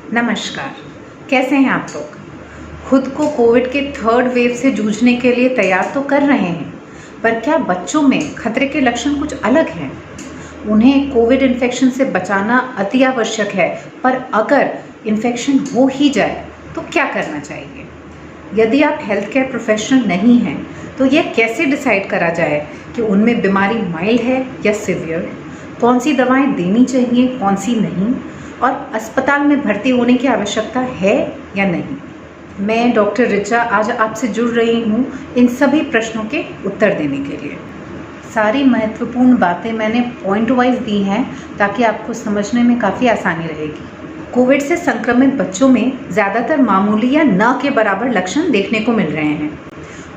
नमस्कार। कैसे हैं आप लोग? खुद को कोविड के थर्ड वेव से जूझने के लिए तैयार तो कर रहे हैं, पर क्या बच्चों में खतरे के लक्षण कुछ अलग हैं? उन्हें कोविड इन्फेक्शन से बचाना अति आवश्यक है, पर अगर इन्फेक्शन हो ही जाए तो क्या करना चाहिए? यदि आप हेल्थ केयर प्रोफेशनल नहीं हैं, तो यह कैसे डिसाइड करा जाए कि उनमें बीमारी माइल्ड है या सिवियर? कौन सी दवाएं देनी चाहिए, कौन सी नहीं, और अस्पताल में भर्ती होने की आवश्यकता है या नहीं? मैं डॉक्टर ऋचा आज आपसे जुड़ रही हूँ इन सभी प्रश्नों के उत्तर देने के लिए। सारी महत्वपूर्ण बातें मैंने पॉइंट वाइज दी हैं ताकि आपको समझने में काफ़ी आसानी रहेगी। कोविड से संक्रमित बच्चों में ज़्यादातर मामूली या न के बराबर लक्षण देखने को मिल रहे हैं।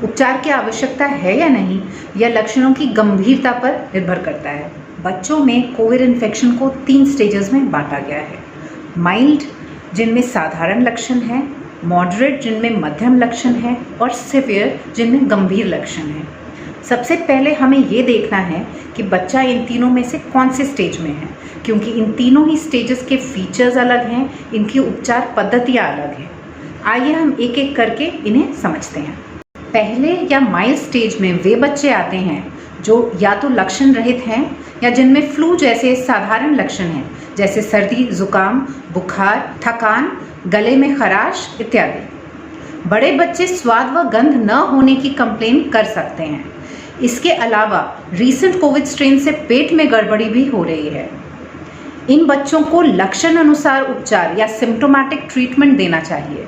उपचार की आवश्यकता है या नहीं, यह लक्षणों की गंभीरता पर निर्भर करता है। बच्चों में कोविड इन्फेक्शन को 3 स्टेजेस में बांटा गया है। माइल्ड, जिनमें साधारण लक्षण हैं, मॉडरेट, जिनमें मध्यम लक्षण हैं, और सिवियर, जिनमें गंभीर लक्षण हैं। सबसे पहले हमें ये देखना है कि बच्चा इन तीनों में से कौन से स्टेज में है, क्योंकि इन तीनों ही स्टेजेस के फीचर्स अलग हैं, इनकी उपचार पद्धतियाँ अलग हैं। आइए हम एक एक करके इन्हें समझते हैं। पहले या माइल्ड स्टेज में वे बच्चे आते हैं जो या तो लक्षण रहित हैं या जिनमें फ्लू जैसे साधारण लक्षण हैं, जैसे सर्दी, जुकाम, बुखार, थकान, गले में खराश इत्यादि। बड़े बच्चे स्वाद व गंध न होने की कंप्लेन कर सकते हैं। इसके अलावा रीसेंट कोविड स्ट्रेन से पेट में गड़बड़ी भी हो रही है। इन बच्चों को लक्षण अनुसार उपचार या सिम्प्टोमेटिक ट्रीटमेंट देना चाहिए,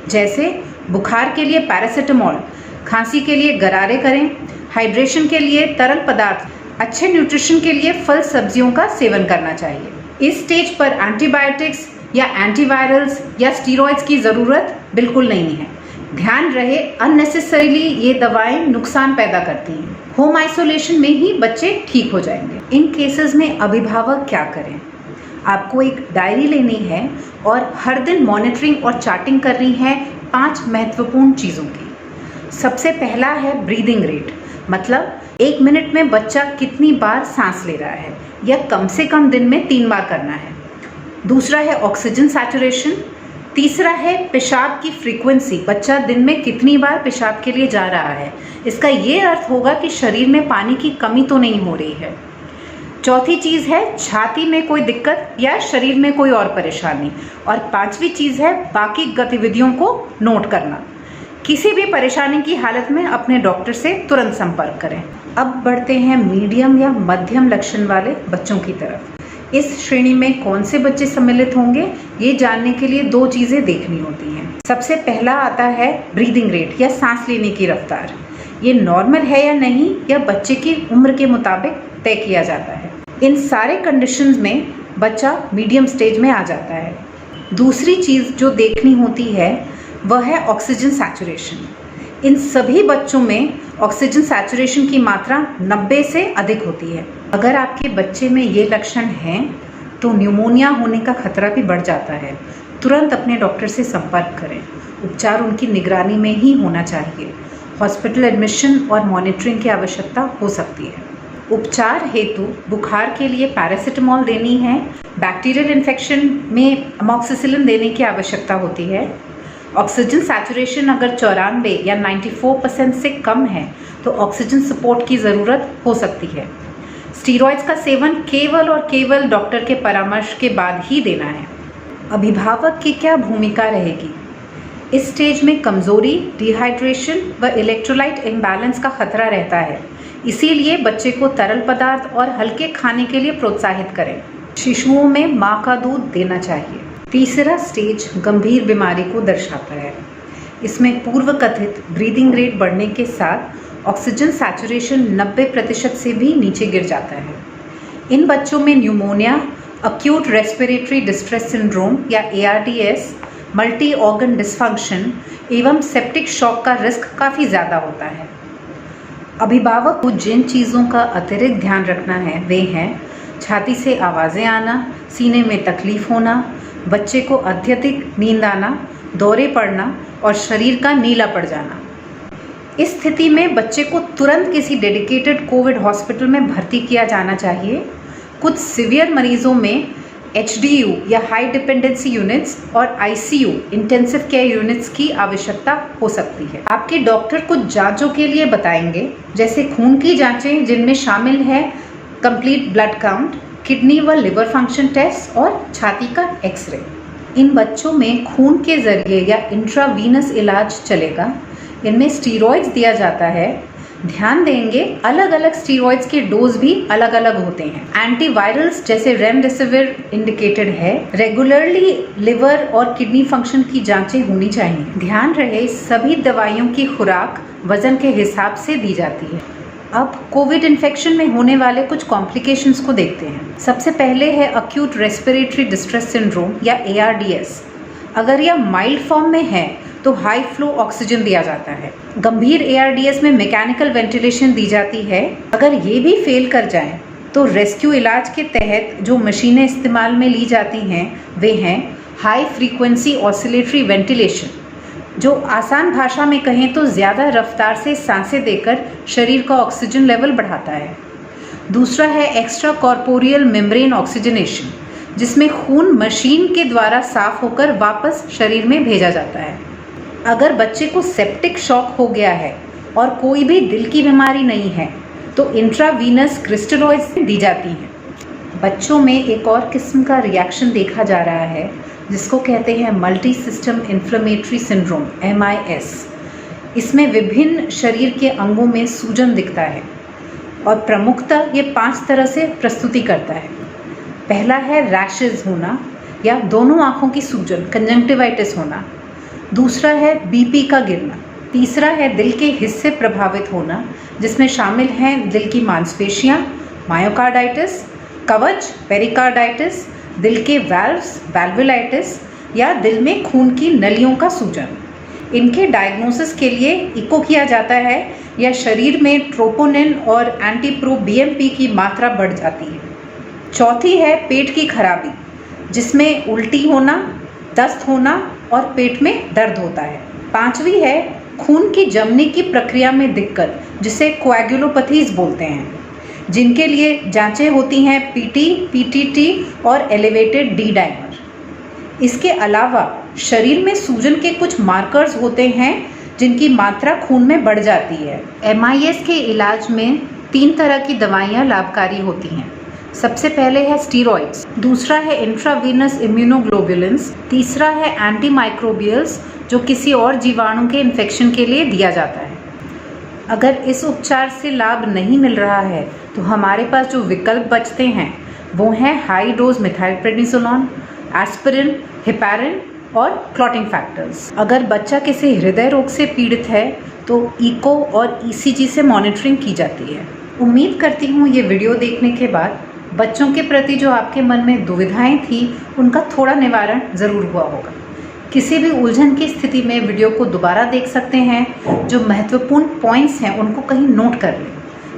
जैसे बुखार के लिए पैरासिटामोल, खांसी के लिए गरारे करें, हाइड्रेशन के लिए तरल पदार्थ, अच्छे न्यूट्रिशन के लिए फल सब्जियों का सेवन करना चाहिए। इस स्टेज पर एंटीबायोटिक्स या एंटीवायरल्स या स्टीरॉइड्स की ज़रूरत बिल्कुल नहीं है। ध्यान रहे, अननेसेसरीली ये दवाएं नुकसान पैदा करती हैं। होम आइसोलेशन में ही बच्चे ठीक हो जाएंगे। इन केसेस में अभिभावक क्या करें? आपको एक डायरी लेनी है और हर दिन मॉनिटरिंग और चार्टिंग करनी है 5 महत्वपूर्ण चीज़ों की। सबसे पहला है ब्रीदिंग रेट, मतलब 1 मिनट में बच्चा कितनी बार सांस ले रहा है, यह कम से कम दिन में 3 बार करना है। दूसरा है ऑक्सीजन सैचुरेशन। तीसरा है पेशाब की फ्रीक्वेंसी, बच्चा दिन में कितनी बार पेशाब के लिए जा रहा है। इसका ये अर्थ होगा कि शरीर में पानी की कमी तो नहीं हो रही है। चौथी चीज़ है छाती में कोई दिक्कत या शरीर में कोई और परेशानी। और 5वीं चीज़ है बाकी गतिविधियों को नोट करना। किसी भी परेशानी की हालत में अपने डॉक्टर से तुरंत संपर्क करें। अब बढ़ते हैं मीडियम या मध्यम लक्षण वाले बच्चों की तरफ। इस श्रेणी में कौन से बच्चे सम्मिलित होंगे, ये जानने के लिए 2 चीज़ें देखनी होती हैं। सबसे पहला आता है ब्रीदिंग रेट या सांस लेने की रफ्तार। ये नॉर्मल है या नहीं, यह बच्चे की उम्र के मुताबिक तय किया जाता है। इन सारे कंडीशंस में बच्चा मीडियम स्टेज में आ जाता है। दूसरी चीज़ जो देखनी होती है वह है ऑक्सीजन सैचुरेशन। इन सभी बच्चों में ऑक्सीजन सैचुरेशन की मात्रा 90 से अधिक होती है। अगर आपके बच्चे में ये लक्षण हैं तो न्यूमोनिया होने का खतरा भी बढ़ जाता है। तुरंत अपने डॉक्टर से संपर्क करें। उपचार उनकी निगरानी में ही होना चाहिए। हॉस्पिटल एडमिशन और मॉनिटरिंग की आवश्यकता हो सकती है। उपचार हेतु बुखार के लिए पैरासिटामोल देनी है। बैक्टीरियल इन्फेक्शन में अमॉक्सिसिलिन देने की आवश्यकता होती है। ऑक्सीजन सैचुरेशन अगर 94 या 94% से कम है तो ऑक्सीजन सपोर्ट की ज़रूरत हो सकती है। स्टीरॉइड्स का सेवन केवल और केवल डॉक्टर के परामर्श के बाद ही देना है। अभिभावक की क्या भूमिका रहेगी? इस स्टेज में कमज़ोरी, डिहाइड्रेशन व इलेक्ट्रोलाइट इम्बैलेंस का खतरा रहता है। इसीलिए बच्चे को तरल पदार्थ और हल्के खाने के लिए प्रोत्साहित करें। शिशुओं में माँ का दूध देना चाहिए। तीसरा स्टेज गंभीर बीमारी को दर्शाता है। इसमें पूर्व कथित ब्रीदिंग रेट बढ़ने के साथ ऑक्सीजन सैचुरेशन 90% से भी नीचे गिर जाता है। इन बच्चों में pneumonia, acute respiratory distress syndrome या ARDS, मल्टी ऑर्गन डिस्फंक्शन एवं सेप्टिक शॉक का रिस्क काफ़ी ज़्यादा होता है। अभिभावक को जिन चीज़ों का अतिरिक्त ध्यान रखना है वे हैं छाती से आवाज़ें आना, सीने में तकलीफ होना, बच्चे को अत्यधिक नींद आना, दौरे पड़ना और शरीर का नीला पड़ जाना। इस स्थिति में बच्चे को तुरंत किसी डेडिकेटेड कोविड हॉस्पिटल में भर्ती किया जाना चाहिए। कुछ सीवियर मरीजों में HDU या हाई डिपेंडेंसी यूनिट्स और ICU इंटेंसिव केयर यूनिट्स की आवश्यकता हो सकती है। आपके डॉक्टर कुछ जांचों के लिए बताएंगे, जैसे खून की जांचें जिनमें शामिल है कंप्लीट ब्लड काउंट, किडनी व लिवर फंक्शन टेस्ट और छाती का एक्सरे। इन बच्चों में खून के जरिए या इंट्रावीनस इलाज चलेगा। इनमें स्टीरॉइड्स दिया जाता है। ध्यान देंगे अलग अलग स्टीरॉइड्स के डोज भी अलग अलग होते हैं। एंटीवायरल्स जैसे रेमडेसिविर इंडिकेटेड है। रेगुलरली लिवर और किडनी फंक्शन की जांचें होनी चाहिए। ध्यान रहे सभी दवाइयों की खुराक वजन के हिसाब से दी जाती है। अब कोविड इन्फेक्शन में होने वाले कुछ कॉम्प्लिकेशंस को देखते हैं। सबसे पहले है अक्यूट रेस्पिरेटरी डिस्ट्रेस सिंड्रोम या ARDS। अगर यह माइल्ड फॉर्म में है तो हाई फ्लो ऑक्सीजन दिया जाता है। गंभीर ARDS में मैकेनिकल वेंटिलेशन दी जाती है। अगर ये भी फेल कर जाए तो रेस्क्यू इलाज के तहत जो मशीनें इस्तेमाल में ली जाती हैं वे हैं हाई फ्रीक्वेंसी ऑसिलेटरी वेंटिलेशन, जो आसान भाषा में कहें तो ज़्यादा रफ्तार से सांसें देकर शरीर का ऑक्सीजन लेवल बढ़ाता है। दूसरा है एक्स्ट्रा कॉर्पोरियल मेम्ब्रेन ऑक्सीजनेशन, जिसमें खून मशीन के द्वारा साफ होकर वापस शरीर में भेजा जाता है। अगर बच्चे को सेप्टिक शॉक हो गया है और कोई भी दिल की बीमारी नहीं है तो इंट्रावीनस क्रिस्टलॉइड्स दी जाती हैं। बच्चों में एक और किस्म का रिएक्शन देखा जा रहा है जिसको कहते हैं multi system inflammatory syndrome MIS। इसमें विभिन्न शरीर के अंगों में सूजन दिखता है और प्रमुखतः ये 5 तरह से प्रस्तुति करता है। पहला है रैशेज होना या दोनों आँखों की सूजन, कंजंक्टिवाइटिस होना। दूसरा है BP का गिरना। तीसरा है दिल के हिस्से प्रभावित होना, जिसमें शामिल हैं दिल की मांसपेशियां, मायोकार्डाइटिस, कवच, पेरिकार्डाइटिस, दिल के वाल्व्स, वाल्वुलाइटिस या दिल में खून की नलियों का सूजन। इनके डायग्नोसिस के लिए इको किया जाता है या शरीर में ट्रोपोनिन और एंटीप्रो BMP की मात्रा बढ़ जाती है। चौथी है पेट की खराबी, जिसमें उल्टी होना, दस्त होना और पेट में दर्द होता है। पांचवी है खून की जमने की प्रक्रिया में दिक्कत, जिसे कोएगुलोपैथीज बोलते हैं, जिनके लिए जांचें होती हैं PT, PTT और एलिवेटेड D डाइमर। इसके अलावा शरीर में सूजन के कुछ मार्कर्स होते हैं जिनकी मात्रा खून में बढ़ जाती है। MIS के इलाज में 3 तरह की दवाइयाँ लाभकारी होती हैं। सबसे पहले है स्टीरॉइड्स, दूसरा है इंट्रावीनस इम्यूनोग्लोबुलिन्स, तीसरा है एंटीमाइक्रोबियल्स जो किसी और जीवाणु के इन्फेक्शन के लिए दिया जाता है। अगर इस उपचार से लाभ नहीं मिल रहा है तो हमारे पास जो विकल्प बचते हैं वो हैं high dose methylprednisolone, aspirin, heparin और क्लॉटिंग फैक्टर्स। अगर बच्चा किसी हृदय रोग से पीड़ित है तो इको और ECG से मॉनिटरिंग की जाती है। उम्मीद करती हूँ ये वीडियो देखने के बाद बच्चों के प्रति जो आपके मन में दुविधाएं थी उनका थोड़ा निवारण ज़रूर हुआ होगा। किसी भी उलझन की स्थिति में वीडियो को दोबारा देख सकते हैं। जो महत्वपूर्ण पॉइंट्स हैं उनको कहीं नोट कर लें।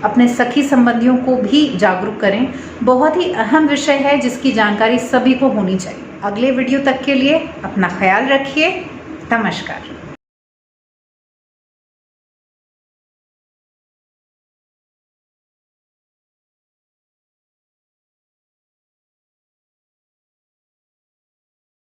अपने सखी संबंधियों को भी जागरूक करें। बहुत ही अहम विषय है जिसकी जानकारी सभी को होनी चाहिए। अगले वीडियो तक के लिए अपना ख्याल रखिए। नमस्कार।